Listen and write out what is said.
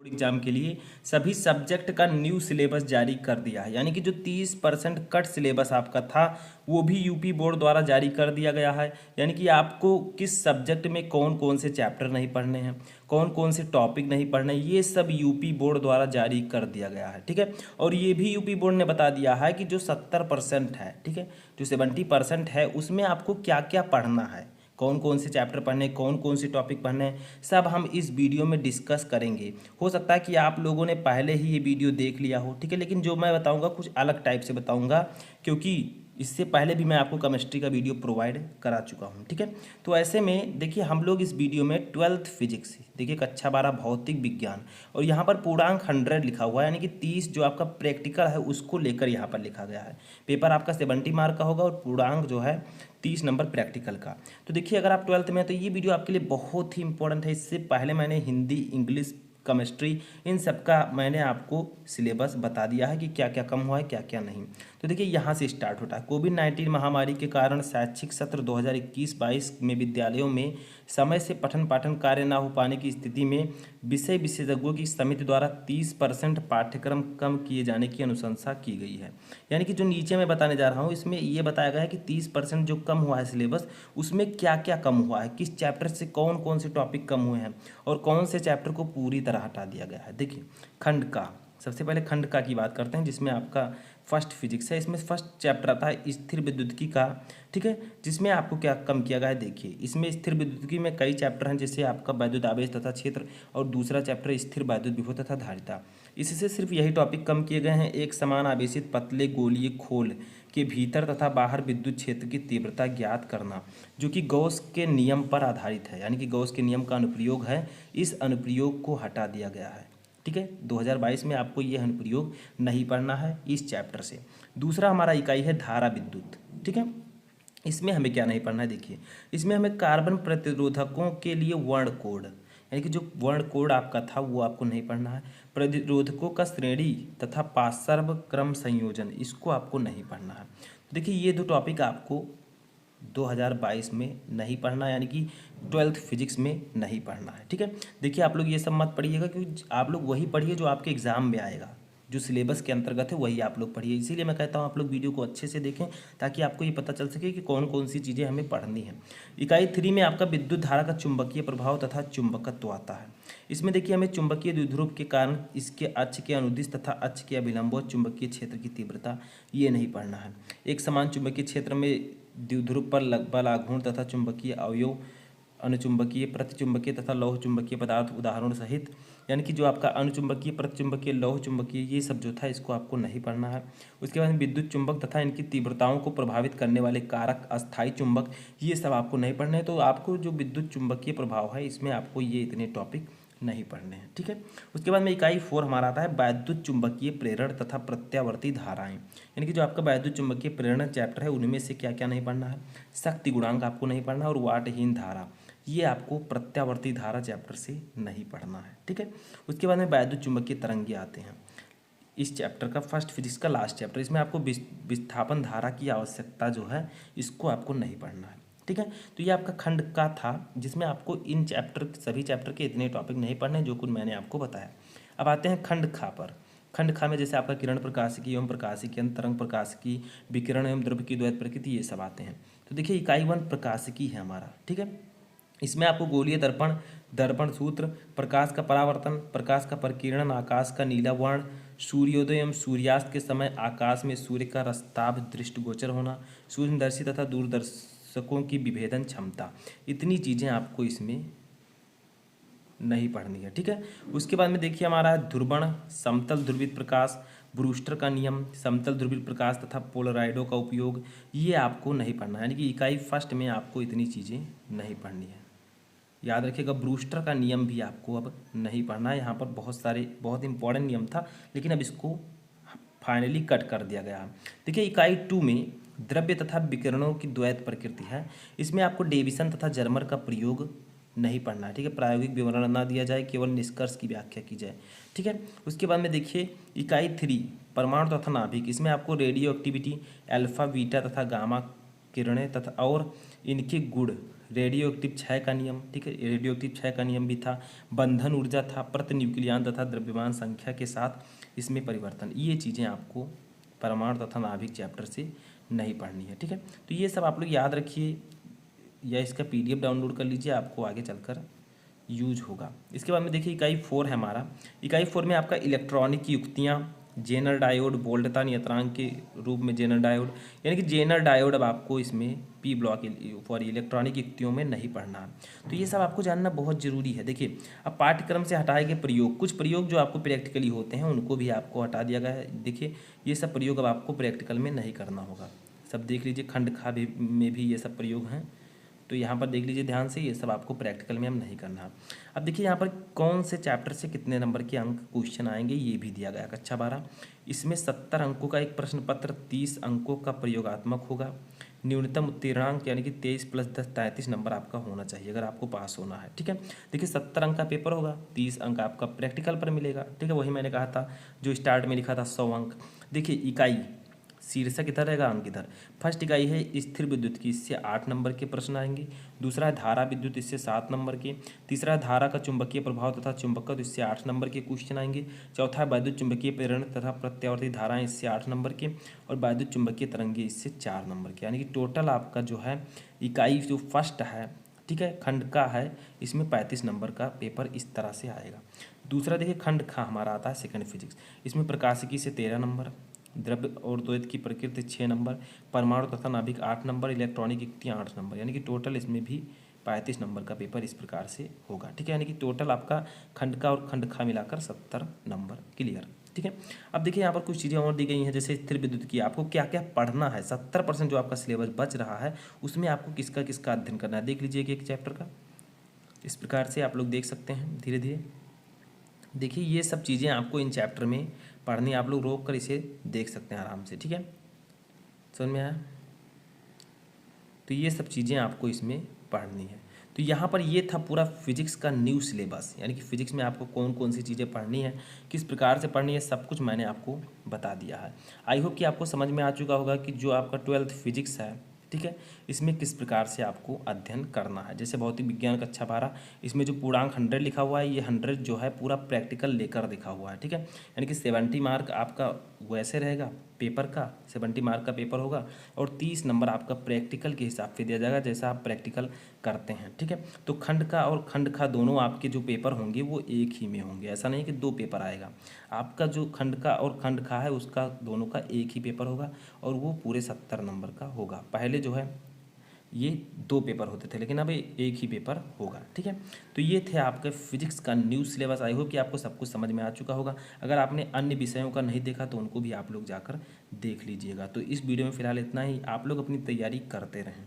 Exam के लिए सभी सब्जेक्ट का न्यू सिलेबस जारी कर दिया है। यानी कि जो 30% कट सिलेबस आपका था वो भी यूपी बोर्ड द्वारा जारी कर दिया गया है। यानी कि आपको किस सब्जेक्ट में कौन कौन से चैप्टर नहीं पढ़ने हैं, कौन कौन से टॉपिक नहीं पढ़ने, ये सब यूपी बोर्ड द्वारा जारी कर दिया गया है। ठीक है, और ये भी यूपी बोर्ड ने बता दिया है कि जो 70% है, ठीक है, जो 70% है उसमें आपको क्या क्या पढ़ना है, कौन कौन से चैप्टर पढ़ने, कौन कौन से टॉपिक पढ़ने हैं, सब हम इस वीडियो में डिस्कस करेंगे। हो सकता है कि आप लोगों ने पहले ही ये वीडियो देख लिया हो, ठीक है, लेकिन जो मैं बताऊंगा कुछ अलग टाइप से बताऊंगा, क्योंकि इससे पहले भी मैं आपको केमिस्ट्री का वीडियो प्रोवाइड करा चुका हूँ। ठीक है, तो ऐसे में देखिए हम लोग इस वीडियो में 12th फिजिक्स, देखिए कक्षा 12 भौतिक विज्ञान, और यहाँ पर पूर्णांक 100 लिखा हुआ है, यानी कि 30 जो आपका प्रैक्टिकल है उसको लेकर यहाँ पर लिखा गया है। पेपर आपका 70 मार्क का होगा और पूर्णांक जो है 30 नंबर प्रैक्टिकल का। तो देखिए अगर आप 12th में हैं तो ये वीडियो आपके लिए बहुत ही इंपॉर्टेंट है। इससे पहले मैंने हिंदी, इंग्लिश, केमिस्ट्री, इन सब का मैंने आपको सिलेबस बता दिया है कि क्या क्या कम हुआ है, क्या क्या नहीं। तो देखिए यहाँ से स्टार्ट होता है। कोविड-19 महामारी के कारण शैक्षिक सत्र 2021-22 में विद्यालयों में समय से पठन पाठन कार्य न हो पाने की स्थिति में विषय विशेषज्ञों की समिति द्वारा 30% पाठ्यक्रम कम किए जाने की अनुशंसा की गई है। यानी कि जो नीचे मैं बताने जा रहा हूँ इसमें ये बताया गया है कि 30% जो कम हुआ है सिलेबस, उसमें क्या क्या कम हुआ है, किस चैप्टर से कौन कौन से टॉपिक कम हुए हैं और कौन से चैप्टर को पूरी तरह हटा दिया गया है। देखिए खंड का, सबसे पहले खंड का की बात करते हैं जिसमें आपका फर्स्ट फिजिक्स है। इसमें फर्स्ट चैप्टर आता है स्थिर विद्युतिकी का, ठीक है, जिसमें आपको क्या कम किया गया है। देखिए इसमें स्थिर विद्युतिकी में कई चैप्टर हैं, जैसे आपका वैद्युत आवेश तथा क्षेत्र, और दूसरा चैप्टर स्थिर वैद्युत विभव तथा धारिता। इससे सिर्फ यही टॉपिक कम किए गए हैं। एक समान आवेशित पतले गोलीय खोल के भीतर तथा बाहर विद्युत क्षेत्र की तीव्रता ज्ञात करना, जो कि गॉस के नियम पर आधारित है। यानी कि गॉस के नियम का अनुप्रयोग है, इस अनुप्रयोग को हटा दिया गया है। ठीक है, 2022 में आपको यह अनुप्रयोग नहीं पढ़ना है इस चैप्टर से। दूसरा हमारा इकाई है धारा विद्युत। ठीक है, इसमें हमें क्या नहीं पढ़ना है। देखिए इसमें हमें कार्बन प्रतिरोधकों के लिए वर्ण कोड, यानी कि जो वर्ण कोड आपका था वो आपको नहीं पढ़ना है। प्रतिरोधकों का श्रेणी तथा पार्श्व क्रम संयोजन, इसको आपको नहीं पढ़ना है। तो देखिए ये दो टॉपिक आपको 2022 में नहीं पढ़ना, यानी कि 12th फिजिक्स में नहीं पढ़ना है। ठीक है, देखिए आप लोग ये सब मत पढ़िएगा, क्योंकि आप लोग वही पढ़िए जो आपके एग्जाम में आएगा, जो सिलेबस के अंतर्गत है वही आप लोग पढ़िए। इसीलिए मैं कहता हूँ आप लोग वीडियो को अच्छे से देखें ताकि आपको ये पता चल सके कि कौन कौन सी चीज़ें हमें पढ़नी है। इकाई 3 में आपका विद्युत धारा का चुंबकीय प्रभाव तथा चुंबकत्व आता है। इसमें देखिए हमें चुंबकीय द्विध्रुव के कारण इसके अक्ष के अनुदिश तथा अक्ष के अभिलंब और चुंबकीय क्षेत्र की तीव्रता, ये नहीं पढ़ना है। एक समान चुंबकीय क्षेत्र में द्विध्रुव पर बल आघूर्ण तथा चुंबकीय अवयव, अनुचुंबकीय, प्रतिचुंबकीय तथा लौह चुंबकीय पदार्थ उदाहरण सहित, यानी कि जो आपका अनुचुंबकीय, प्रतिचुंबकीय, लौह चुंबकीय, ये सब जो था इसको आपको नहीं पढ़ना है। उसके बाद विद्युत चुंबक तथा इनकी तीव्रताओं को प्रभावित करने वाले कारक, अस्थायी चुंबक, ये सब आपको नहीं पढ़ने हैं। तो आपको जो विद्युत चुंबकीय प्रभाव है इसमें आपको ये इतने टॉपिक नहीं पढ़ने हैं। ठीक है, उसके बाद में इकाई 4 हमारा आता है वैद्युत चुंबकीय प्रेरण तथा प्रत्यावर्ती धाराएं, यानी कि जो आपका वैद्युत चुंबकीय प्रेरण चैप्टर है उनमें से क्या क्या नहीं पढ़ना है। शक्ति गुणांक आपको नहीं पढ़ना और वाटहीन धारा, ये आपको प्रत्यावर्ती धारा चैप्टर से नहीं पढ़ना है। ठीक है, उसके बाद में वैद्युत चुंबकीय तरंगे आते हैं, इस चैप्टर का फर्स्ट फिजिक्स का लास्ट चैप्टर। इसमें आपको विस्थापन धारा की आवश्यकता जो है इसको आपको नहीं पढ़ना है। ठीक है, तो ये आपका खंड का था जिसमें आपको इन चैप्टर, सभी चैप्टर के इतने टॉपिक नहीं पढ़ने जो कुछ मैंने आपको बताया। अब आते हैं खंड खा पर। खंड खा में जैसे आपका किरण प्रकाशिकी एवं प्रकाशिकी, अंतरंग प्रकाशिकी, विकिरण एवं द्रव्य की द्वैत प्रकृति, ये सब आते हैं। तो देखिए इकाई 1 प्रकाशिकी है हमारा। ठीक है, इसमें आपको गोलीय दर्पण, दर्पण सूत्र, प्रकाश का परावर्तन, प्रकाश का प्रकीर्णन, आकाश का नीला वर्ण, सूर्योदय एवं सूर्यास्त के समय आकाश में सूर्य का रस्ताभ दृष्टिगोचर होना, सूक्ष्मदर्शी तथा दूरदर्शकों की विभेदन क्षमता, इतनी चीज़ें आपको इसमें नहीं पढ़नी है। ठीक है, उसके बाद में देखिए हमारा है ध्रुवण, समतल ध्रुवित प्रकाश, ब्रूस्टर का नियम, समतल ध्रुवित प्रकाश तथा पोलराइडों का उपयोग, ये आपको नहीं पढ़ना है। यानी कि इकाई फर्स्ट में आपको इतनी चीज़ें नहीं पढ़नी है। याद रखिएगा ब्रूस्टर का नियम भी आपको अब नहीं पढ़ना है। यहाँ पर बहुत सारे बहुत इंपॉर्टेंट नियम था, लेकिन अब इसको फाइनली कट कर दिया गया है। देखिए इकाई 2 में द्रव्य तथा विकिरणों की द्वैत प्रकृति है। इसमें आपको डेविसन तथा जर्मर का प्रयोग नहीं पढ़ना है। ठीक है, प्रायोगिक विवरण ना दिया जाए, केवल निष्कर्ष की व्याख्या की जाए। ठीक है, उसके बाद में देखिए इकाई 3 परमाणु तथा नाभिक, इसमें आपको रेडियो एक्टिविटी, अल्फा बीटा तथा गामा किरणें तथा और इनके गुण, रेडियो एक्टिव क्षय का नियम, ठीक है, रेडियो एक्टिव क्षय का नियम भी था, बंधन ऊर्जा था, प्रति न्यूक्लियन तथा द्रव्यमान संख्या के साथ इसमें परिवर्तन। ये चीज़ें आपको परमाणु तथा नाभिक चैप्टर से नहीं पढ़नी है, ठीक है। तो ये सब आप लोग याद रखिए या इसका PDF डाउनलोड कर लीजिए, आपको आगे चलकर यूज होगा। इसके बाद में देखिए इकाई 4 है हमारा। इकाई 4 में आपका इलेक्ट्रॉनिक युक्तियाँ, जेनर डायोड, बोल्टता नियतांक के रूप में जेनर डायोड, यानी कि जेनर डायोड अब आपको इसमें P ब्लॉक फॉर इलेक्ट्रॉनिक युक्तियों में नहीं पढ़ना है। तो ये सब आपको जानना बहुत ज़रूरी है। देखिए अब पाठ्यक्रम से हटाए गए प्रयोग, कुछ प्रयोग जो आपको प्रैक्टिकली होते हैं उनको भी आपको हटा दिया गया है। देखिए ये सब प्रयोग अब आपको प्रैक्टिकल में नहीं करना होगा। सब देख लीजिए, खंड खा में भी ये सब प्रयोग हैं, तो यहाँ पर देख लीजिए ध्यान से, ये सब आपको प्रैक्टिकल में हम नहीं करना। अब देखिए यहाँ पर कौन से चैप्टर से कितने नंबर के अंक क्वेश्चन आएंगे ये भी दिया गया। कक्षा 12 इसमें 70 अंकों का एक प्रश्न पत्र, 30 अंकों का प्रयोगात्मक होगा। न्यूनतम उत्तीर्णांक यानी कि 23 + 10 33 नंबर आपका होना चाहिए अगर आपको पास होना है, ठीक है। देखिए 70 अंक का पेपर होगा, 30 अंक आपका प्रैक्टिकल पर मिलेगा, ठीक है। वही मैंने कहा था जो स्टार्ट में लिखा था 100 अंक। देखिए इकाई शीर्षक इधर रहेगा, अंक इधर। फर्स्ट इकाई है स्थिर विद्युत की, इससे 8 नंबर के प्रश्न आएंगे। दूसरा है धारा विद्युत, इससे 7 नंबर के। तीसरा है धारा का चुंबकीय प्रभाव तथा चुंबकत्व, इससे 8 नंबर के क्वेश्चन आएंगे। चौथा है वैद्युत चुंबकीय प्रेरण तथा प्रत्यावर्ती धाराएं, इससे 8 नंबर के। और वैद्युत चुंबकीय तरंगे, इससे 4 नंबर के। यानी कि टोटल आपका जो है इकाई जो फर्स्ट है, ठीक है, खंड का है, इसमें 35 नंबर का पेपर इस तरह से आएगा। दूसरा देखिए खंड खा हमारा आता है सेकंड फिजिक्स, इसमें प्रकाशिकी से 13 नंबर, द्रव्य और द्वैत की प्रकृति 6 नंबर, परमाणु तथा नाभिक 8 नंबर, इलेक्ट्रॉनिक युक्तियाँ 8 नंबर, यानी कि टोटल इसमें भी 35 नंबर का पेपर इस प्रकार से होगा, ठीक है। यानी कि टोटल आपका खंड का और खंड खा मिलाकर 70 नंबर क्लियर, ठीक है। अब देखिए यहाँ पर कुछ चीज़ें और दी गई हैं, जैसे स्थिर विद्युत की आपको क्या क्या पढ़ना है। 70% जो आपका सिलेबस बच रहा है उसमें आपको किसका किसका अध्ययन करना है, देख लीजिए कि एक चैप्टर का इस प्रकार से आप लोग देख सकते हैं धीरे धीरे। देखिए ये सब चीज़ें आपको इन चैप्टर में पढ़नी, आप लोग रोक कर इसे देख सकते हैं आराम से, ठीक है। समझ में आया? तो ये सब चीज़ें आपको इसमें पढ़नी है। तो यहाँ पर ये था पूरा फिजिक्स का न्यू सिलेबस, यानी कि फिजिक्स में आपको कौन कौन सी चीज़ें पढ़नी है, किस प्रकार से पढ़नी है, सब कुछ मैंने आपको बता दिया है। आई होप कि आपको समझ में आ चुका होगा कि जो आपका 12th फिजिक्स है, ठीक है, इसमें किस प्रकार से आपको अध्ययन करना है। जैसे भौतिक विज्ञान कक्षा 12, इसमें जो पूर्णांक 100 लिखा हुआ है, ये 100 जो है पूरा प्रैक्टिकल लेकर लिखा हुआ है, ठीक है। यानी कि 70 मार्क आपका वैसे रहेगा पेपर का, 70 मार्क का पेपर होगा और 30 नंबर आपका प्रैक्टिकल के हिसाब से दिया जाएगा जैसा आप प्रैक्टिकल करते हैं, ठीक है। तो खंड का और खंड का दोनों आपके जो पेपर होंगे वो एक ही में होंगे, ऐसा नहीं कि 2 पेपर आएगा। आपका जो खंड का और खंड का है उसका दोनों का एक ही पेपर होगा और वो पूरे 70 नंबर का होगा। पहले जो है ये 2 पेपर होते थे लेकिन अब एक ही पेपर होगा, ठीक है। तो ये थे आपके फिजिक्स का न्यू सिलेबस। आई होप कि आपको सब कुछ समझ में आ चुका होगा। अगर आपने अन्य विषयों का नहीं देखा तो उनको भी आप लोग जाकर देख लीजिएगा। तो इस वीडियो में फ़िलहाल इतना ही, आप लोग अपनी तैयारी करते रहें।